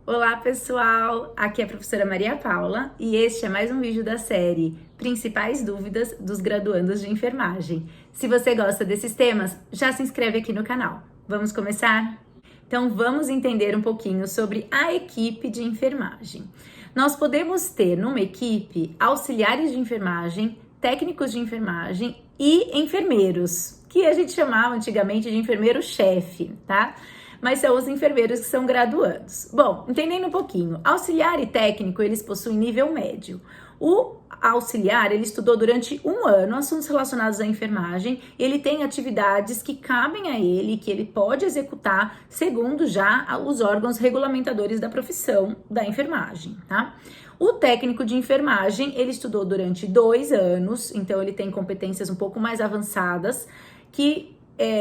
Olá pessoal, aqui é a professora Maria Paula e este é mais um vídeo da série Principais Dúvidas dos Graduandos de Enfermagem. Se você gosta desses temas, já se inscreve aqui no canal. Vamos começar? Então vamos entender um pouquinho sobre a equipe de enfermagem. Nós podemos ter numa equipe auxiliares de enfermagem, técnicos de enfermagem e enfermeiros, que a gente chamava antigamente de enfermeiro-chefe, tá? Mas são os enfermeiros que são graduandos. Bom, entendendo um pouquinho, auxiliar e técnico, eles possuem nível médio. O auxiliar, ele estudou durante um ano assuntos relacionados à enfermagem, ele tem atividades que cabem a ele, que ele pode executar segundo já os órgãos regulamentadores da profissão da enfermagem, tá? O técnico de enfermagem, ele estudou durante 2 anos, então ele tem competências um pouco mais avançadas, que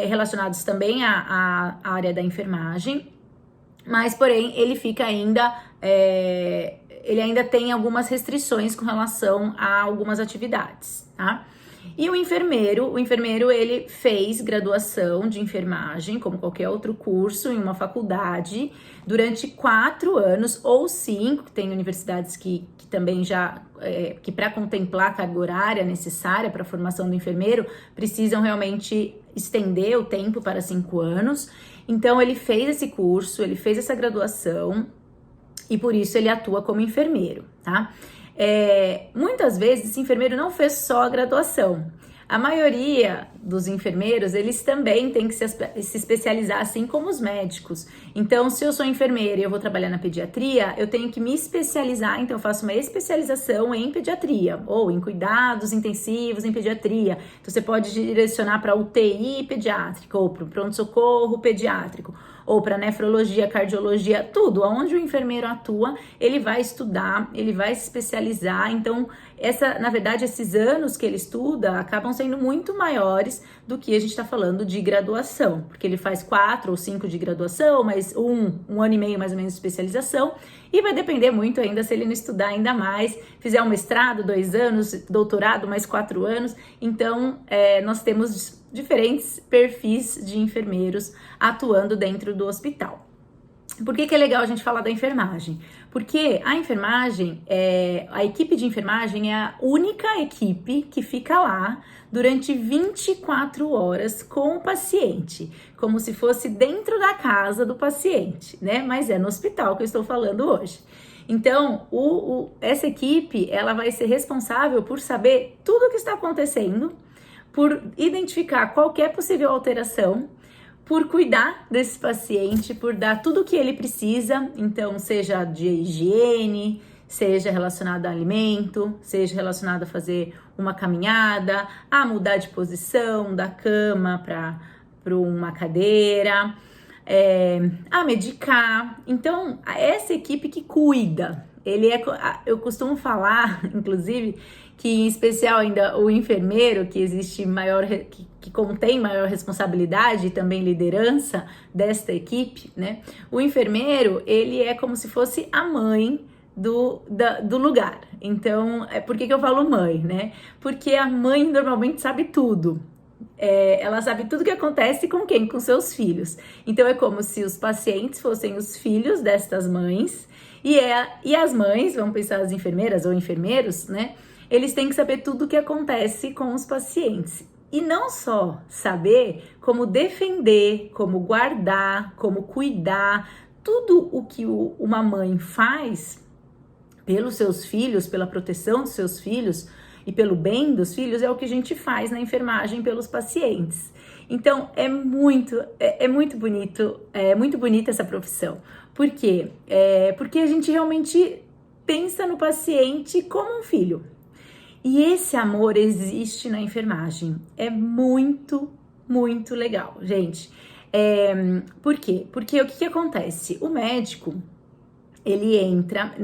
relacionados também à área da enfermagem, mas porém ele fica ainda, ele ainda tem algumas restrições com relação a algumas atividades, tá? E o enfermeiro ele fez graduação de enfermagem, como qualquer outro curso, em uma faculdade, durante 4 anos ou 5, que tem universidades que também já, que para contemplar a carga horária necessária para a formação do enfermeiro, precisam realmente estender o tempo para 5 anos. Então ele fez esse curso, ele fez essa graduação e por isso ele atua como enfermeiro, tá? Muitas vezes esse enfermeiro não fez só a graduação. A maioria dos enfermeiros, eles também têm que se especializar, assim como os médicos. Então, se eu sou enfermeira e eu vou trabalhar na pediatria, eu tenho que me especializar, então eu faço uma especialização em pediatria, ou em cuidados intensivos em pediatria. Então, você pode direcionar para UTI pediátrica, ou para o pronto-socorro pediátrico, ou para nefrologia, cardiologia, tudo. Onde o enfermeiro atua, ele vai estudar, ele vai se especializar. Então, na verdade, esses anos que ele estuda acabam sendo muito maiores do que a gente está falando de graduação, porque ele faz 4 ou 5 de graduação, mas um ano e meio mais ou menos de especialização, e vai depender muito ainda se ele não estudar ainda mais, fizer um mestrado, 2 anos, doutorado, mais 4 anos. Então, nós temos diferentes perfis de enfermeiros atuando dentro do hospital. Por que é legal a gente falar da enfermagem? Porque a enfermagem, a equipe de enfermagem é a única equipe que fica lá durante 24 horas com o paciente, como se fosse dentro da casa do paciente, né? Mas é no hospital que eu estou falando hoje. Então, essa equipe, ela vai ser responsável por saber tudo o que está acontecendo, por identificar qualquer possível alteração, por cuidar desse paciente, por dar tudo o que ele precisa, então seja de higiene, seja relacionado a alimento, seja relacionado a fazer uma caminhada, a mudar de posição da cama para uma cadeira, a medicar. Então, essa equipe que cuida, eu costumo falar, inclusive, que em especial ainda o enfermeiro, que existe que contém maior responsabilidade e também liderança desta equipe, né? O enfermeiro, ele é como se fosse a mãe do lugar. Então, por que eu falo mãe, né? Porque a mãe normalmente sabe tudo. Ela sabe tudo que acontece com quem? Com seus filhos. Então, é como se os pacientes fossem os filhos destas mães e as mães, vamos pensar as enfermeiras ou enfermeiros, né? Eles têm que saber tudo o que acontece com os pacientes. E não só saber, como defender, como guardar, como cuidar, tudo o que uma mãe faz pelos seus filhos, pela proteção dos seus filhos e pelo bem dos filhos, é o que a gente faz na enfermagem pelos pacientes. Então, é muito bonito, é muito bonita essa profissão. Por quê? Porque a gente realmente pensa no paciente como um filho. E esse amor existe na enfermagem. É muito, muito legal, gente. Por quê? Porque o que acontece? O médico, ele entra,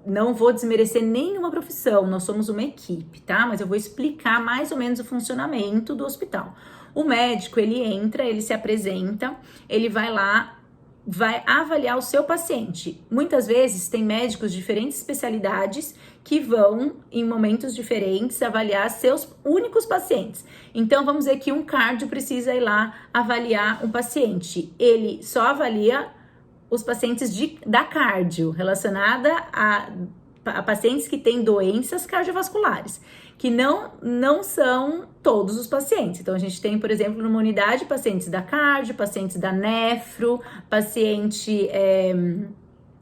não vou desmerecer nenhuma profissão, nós somos uma equipe, tá? Mas eu vou explicar mais ou menos o funcionamento do hospital. O médico, ele entra, ele se apresenta, ele vai lá, vai avaliar o seu paciente. Muitas vezes tem médicos de diferentes especialidades que vão, em momentos diferentes, avaliar seus únicos pacientes. Então, vamos dizer que um cardio precisa ir lá avaliar um paciente. Ele só avalia os pacientes da cardio, relacionada a pacientes que têm doenças cardiovasculares, que não são todos os pacientes. Então, a gente tem, por exemplo, numa unidade, pacientes da cardio, pacientes da nefro, paciente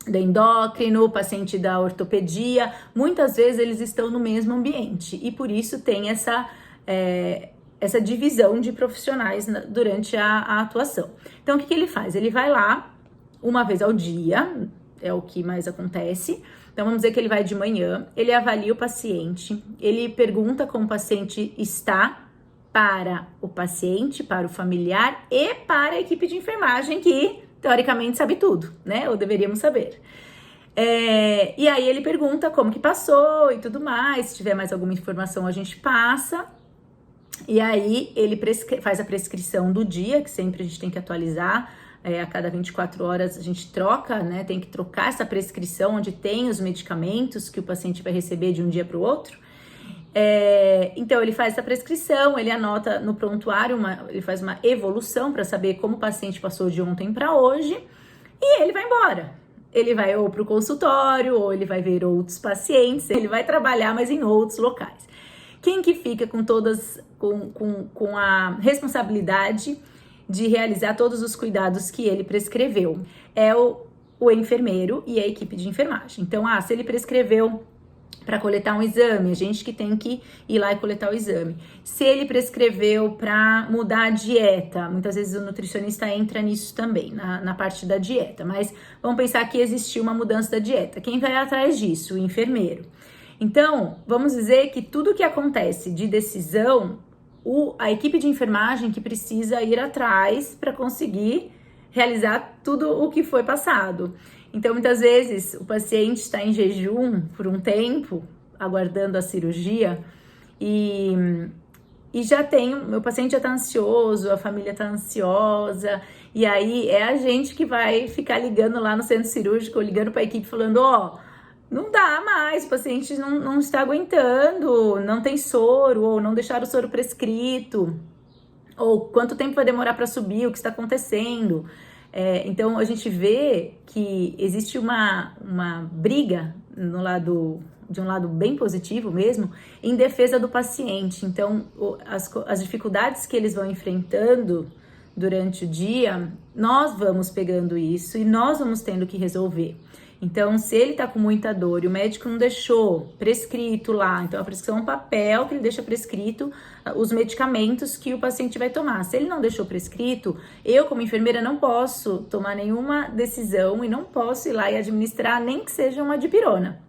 do endócrino, paciente da ortopedia. Muitas vezes eles estão no mesmo ambiente e por isso tem essa divisão de profissionais durante a atuação. Então, o que ele faz? Ele vai lá uma vez ao dia, é o que mais acontece. Então, vamos dizer que ele vai de manhã, ele avalia o paciente, ele pergunta como o paciente está para o paciente, para o familiar e para a equipe de enfermagem, que teoricamente sabe tudo, né? Ou deveríamos saber. E aí ele pergunta como que passou e tudo mais, se tiver mais alguma informação a gente passa. E aí ele faz a prescrição do dia, que sempre a gente tem que atualizar. A cada 24 horas a gente troca, né? Tem que trocar essa prescrição onde tem os medicamentos que o paciente vai receber de um dia para o outro. Então ele faz essa prescrição, ele anota no prontuário, ele faz uma evolução para saber como o paciente passou de ontem para hoje e ele vai embora. Ele vai ou para o consultório, ou ele vai ver outros pacientes, ele vai trabalhar, mas em outros locais. Quem que fica com a responsabilidade de realizar todos os cuidados que ele prescreveu? É o enfermeiro e a equipe de enfermagem. Então, se ele prescreveu para coletar um exame, a gente que tem que ir lá e coletar o exame. Se ele prescreveu para mudar a dieta, muitas vezes o nutricionista entra nisso também, na parte da dieta, mas vamos pensar que existiu uma mudança da dieta. Quem vai atrás disso? O enfermeiro. Então, vamos dizer que tudo que acontece de decisão, a equipe de enfermagem que precisa ir atrás para conseguir realizar tudo o que foi passado. Então, muitas vezes, o paciente está em jejum por um tempo, aguardando a cirurgia, e o paciente já está ansioso, a família está ansiosa, e aí é a gente que vai ficar ligando lá no centro cirúrgico, ligando para a equipe, falando, não dá mais, o paciente não está aguentando, não tem soro, ou não deixaram o soro prescrito, ou quanto tempo vai demorar para subir, o que está acontecendo. Então, a gente vê que existe uma briga de um lado bem positivo mesmo, em defesa do paciente. Então, as dificuldades que eles vão enfrentando durante o dia, nós vamos pegando isso e nós vamos tendo que resolver. Então, se ele tá com muita dor e o médico não deixou prescrito lá, então a prescrição é um papel que ele deixa prescrito os medicamentos que o paciente vai tomar. Se ele não deixou prescrito, eu como enfermeira não posso tomar nenhuma decisão e não posso ir lá e administrar nem que seja uma dipirona.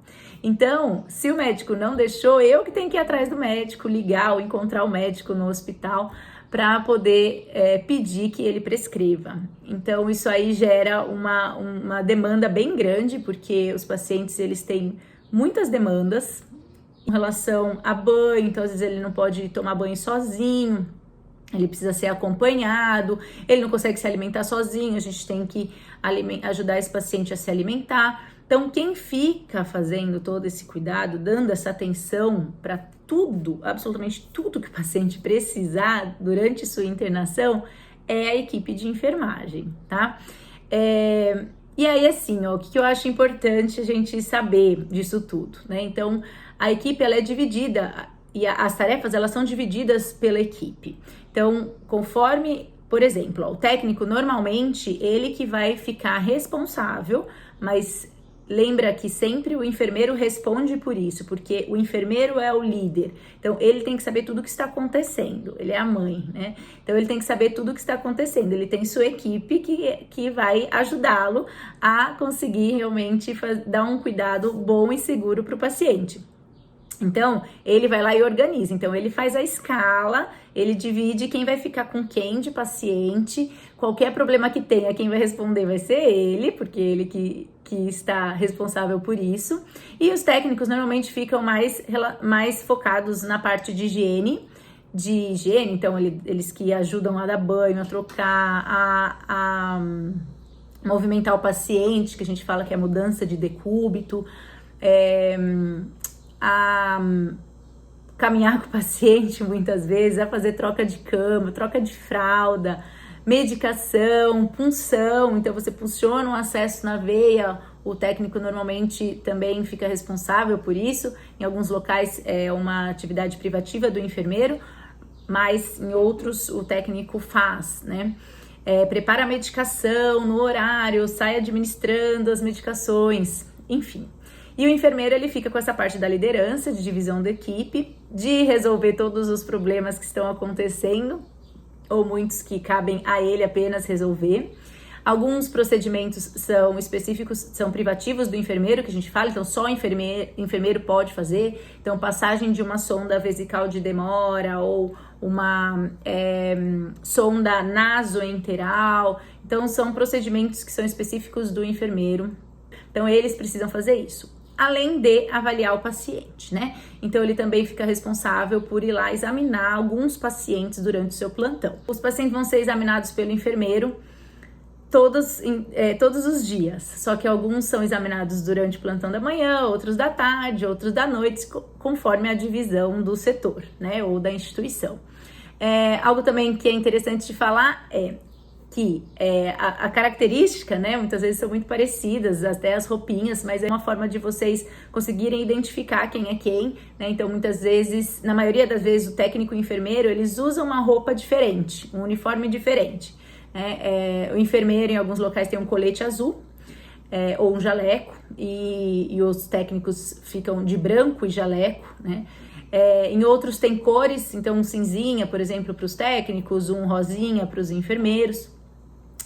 Então, se o médico não deixou, eu que tenho que ir atrás do médico, ligar ou encontrar o médico no hospital para poder pedir que ele prescreva. Então, isso aí gera uma demanda bem grande, porque os pacientes, eles têm muitas demandas em relação a banho, então, às vezes, ele não pode tomar banho sozinho, ele precisa ser acompanhado, ele não consegue se alimentar sozinho, a gente tem que ajudar esse paciente a se alimentar. Então, quem fica fazendo todo esse cuidado, dando essa atenção para tudo, absolutamente tudo que o paciente precisar durante sua internação, é a equipe de enfermagem, tá? E aí, assim, o que eu acho importante a gente saber disso tudo, né? Então, a equipe, ela é dividida, e as tarefas, elas são divididas pela equipe. Então, conforme, por exemplo, o técnico, normalmente, ele que vai ficar responsável, mas lembra que sempre o enfermeiro responde por isso, porque o enfermeiro é o líder. Então, ele tem que saber tudo o que está acontecendo. Ele é a mãe, né? Então, ele tem que saber tudo o que está acontecendo. Ele tem sua equipe que vai ajudá-lo a conseguir realmente dar um cuidado bom e seguro para o paciente. Então, ele vai lá e organiza. Então, ele faz a escala, ele divide quem vai ficar com quem de paciente. Qualquer problema que tenha, quem vai responder vai ser ele, porque ele que está responsável por isso. E os técnicos normalmente ficam mais focados na parte de higiene. Então, eles que ajudam a dar banho, a trocar, a movimentar o paciente, que a gente fala que é a mudança de decúbito, a caminhar com o paciente muitas vezes, a fazer troca de cama, troca de fralda, medicação, punção, então você punciona um acesso na veia, o técnico normalmente também fica responsável por isso. Em alguns locais é uma atividade privativa do enfermeiro, mas em outros o técnico faz, né? Prepara a medicação no horário, sai administrando as medicações, enfim. E o enfermeiro, ele fica com essa parte da liderança, de divisão da equipe, de resolver todos os problemas que estão acontecendo, ou muitos que cabem a ele apenas resolver. Alguns procedimentos são específicos, são privativos do enfermeiro, que a gente fala, então só o enfermeiro pode fazer. Então, passagem de uma sonda vesical de demora ou uma sonda nasoenteral. Então, são procedimentos que são específicos do enfermeiro. Então, eles precisam fazer isso, além de avaliar o paciente, né? Então, ele também fica responsável por ir lá examinar alguns pacientes durante o seu plantão. Os pacientes vão ser examinados pelo enfermeiro todos os dias, só que alguns são examinados durante o plantão da manhã, outros da tarde, outros da noite, conforme a divisão do setor, né, ou da instituição. Algo também que é interessante de falar é que a característica, né, muitas vezes são muito parecidas, até as roupinhas, mas é uma forma de vocês conseguirem identificar quem é quem, né? Então, muitas vezes, na maioria das vezes, o técnico e o enfermeiro, eles usam uma roupa diferente, um uniforme diferente. O enfermeiro, em alguns locais, tem um colete azul ou um jaleco, e os técnicos ficam de branco e jaleco, né? Em outros tem cores, então um cinzinha, por exemplo, para os técnicos, um rosinha para os enfermeiros.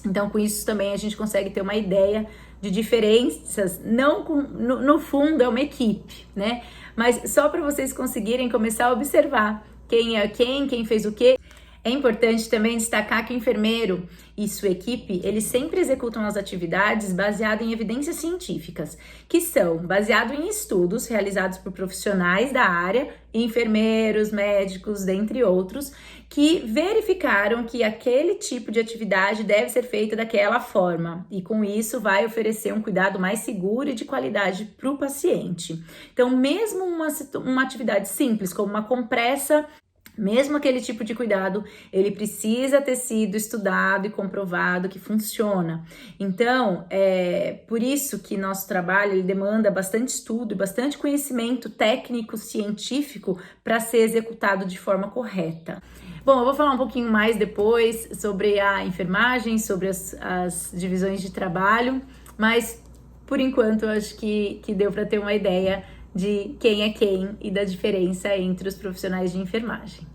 Então, com isso também a gente consegue ter uma ideia de diferenças, não no fundo é uma equipe, né? Mas só para vocês conseguirem começar a observar quem é quem fez o quê. É importante também destacar que o enfermeiro e sua equipe, eles sempre executam as atividades baseadas em evidências científicas, que são baseados em estudos realizados por profissionais da área, enfermeiros, médicos, dentre outros, que verificaram que aquele tipo de atividade deve ser feita daquela forma, e com isso vai oferecer um cuidado mais seguro e de qualidade para o paciente. Então, mesmo uma atividade simples, como uma compressa, mesmo aquele tipo de cuidado, ele precisa ter sido estudado e comprovado que funciona. Então, por isso que nosso trabalho ele demanda bastante estudo e bastante conhecimento técnico, científico, para ser executado de forma correta. Bom, eu vou falar um pouquinho mais depois sobre a enfermagem, sobre as divisões de trabalho, mas por enquanto eu acho que deu para ter uma ideia de quem é quem e da diferença entre os profissionais de enfermagem.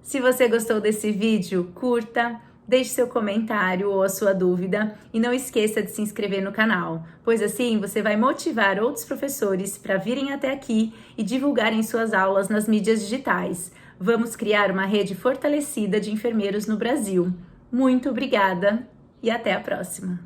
Se você gostou desse vídeo, curta, deixe seu comentário ou a sua dúvida e não esqueça de se inscrever no canal, pois assim você vai motivar outros professores para virem até aqui e divulgarem suas aulas nas mídias digitais. Vamos criar uma rede fortalecida de enfermeiros no Brasil. Muito obrigada e até a próxima!